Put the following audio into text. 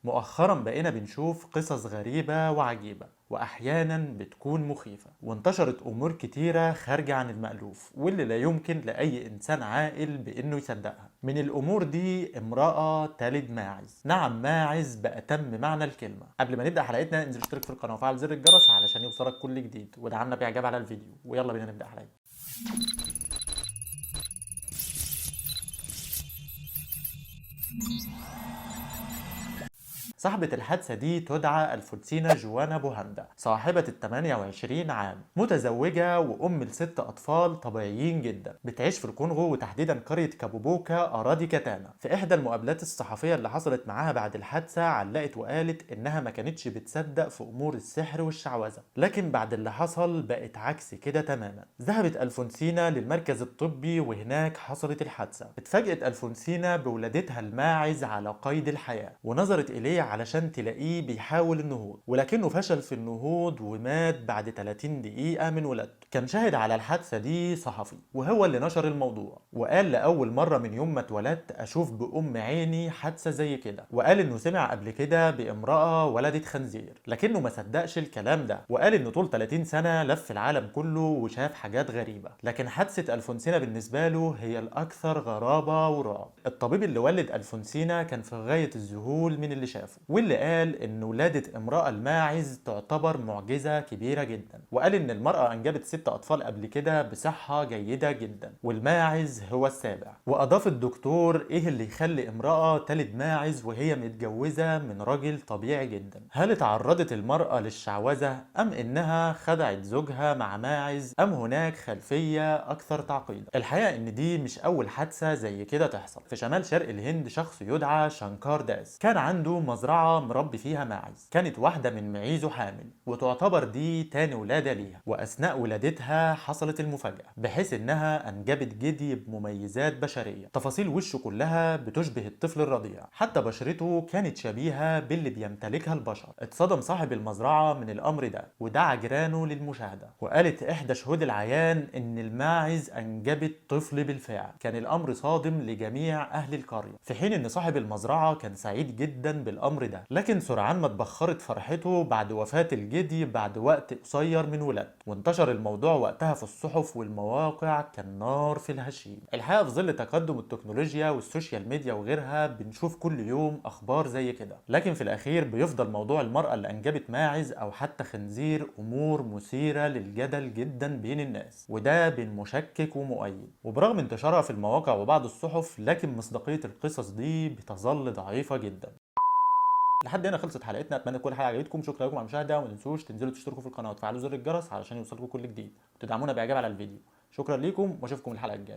مؤخرا بقينا بنشوف قصص غريبة وعجيبة وأحيانا بتكون مخيفة، وانتشرت أمور كتيرة خارجة عن المألوف واللي لا يمكن لأي إنسان عاقل بإنه يصدقها. من الأمور دي امرأة تلد ماعز، نعم ماعز بأتم معنى الكلمة. قبل ما نبدأ حلقتنا انزل اشترك في القناة وفعل زر الجرس علشان يوصلك كل جديد، ودعمنا بإعجاب على الفيديو، ويلا بينا نبدأ حلقتنا. صاحبة الحادثة دي تدعى الفلسينة جوانا بوهاندا، صاحبة ال 28 عام، متزوجة وأم لست أطفال طبيعيين جدا، بتعيش في الكونغو وتحديدا قرية كابوبوكا أراضي كاتانا. في إحدى المقابلات الصحفية اللي حصلت معاها بعد الحادثة علقت وقالت إنها ما كانتش بتصدق في أمور السحر والشعوذة، لكن بعد اللي حصل بقت عكس كده تماما. ذهبت الفونسينا للمركز الطبي وهناك حصلت الحادثة. اتفاجئت الفونسينا بولادتها الماعز على قيد الحياة، ونظرت إليه علشان تلاقيه بيحاول النهوض، ولكنه فشل في النهوض ومات بعد 30 دقيقة من ولادته. كان شاهد على الحادثة دي صحفي، وهو اللي نشر الموضوع وقال لأول مرة من يوم ما اتولدت أشوف بأم عيني حادثة زي كده، وقال إنه سمع قبل كده بامرأة ولدت خنزير، لكنه ما صدقش الكلام ده، وقال إنه طول 30 سنة لف العالم كله وشاف حاجات غريبة، لكن حادثة الفونسينا بالنسبة له هي الأكثر غرابة ورعب. الطبيب اللي ولد الفونسينا كان في غاية الذهول من اللي شافه، واللي قال ان ولادة امرأة الماعز تعتبر معجزة كبيرة جدا، وقال ان المرأة انجبت 6 اطفال قبل كده بصحة جيدة جدا والماعز هو السابع. واضاف الدكتور ايه اللي يخلي امرأة تلد ماعز وهي متجوزة من راجل طبيعي جدا؟ هل اتعرضت المرأة للشعوذة ام انها خدعت زوجها مع ماعز ام هناك خلفية اكثر تعقيدا؟ الحقيقة ان دي مش اول حادثة زي كده تحصل. في شمال شرق الهند شخص يدعى شانكار داس كان عنده مزرعة مربي فيها ماعز، كانت واحدة من معيزه حامل، وتعتبر دي تاني ولادة ليها، وأثناء ولادتها حصلت المفاجأة بحيث إنها أنجبت جدي بمميزات بشرية، تفاصيل وشه كلها بتشبه الطفل الرضيع، حتى بشرته كانت شبيهة باللي بيمتلكها البشر. اتصدم صاحب المزرعة من الأمر ده ودعا جيرانه للمشاهدة، وقالت إحدى شهود العيان إن الماعز أنجبت طفل بالفعل. كان الأمر صادم لجميع أهل القرية، في حين إن صاحب المزرعة كان سعيد جدا بالأمر ده، لكن سرعان ما اتبخرت فرحته بعد وفاة الجدي بعد وقت قصير من ولادته، وانتشر الموضوع وقتها في الصحف والمواقع كالنار في الهشيم. الحقيقة في ظل تقدم التكنولوجيا والسوشيال ميديا وغيرها بنشوف كل يوم أخبار زي كده، لكن في الأخير بيفضل موضوع المرأة اللي أنجبت ماعز أو حتى خنزير أمور مثيرة للجدل جدا بين الناس، وده بين مشكك ومؤيد. وبرغم انتشارها في المواقع وبعض الصحف، لكن مصداقية القصص دي بتظل ضعيفة جدا. لحد هنا خلصت حلقتنا، اتمنى كل حاجه عجبتكم. شكرا لكم على المشاهده، وما تنسوش تنزلوا تشتركوا في القناه وتفعلوا زر الجرس علشان يوصلكم كل جديد، وتدعمونا باعجاب على الفيديو. شكرا ليكم واشوفكم الحلقه الجايه.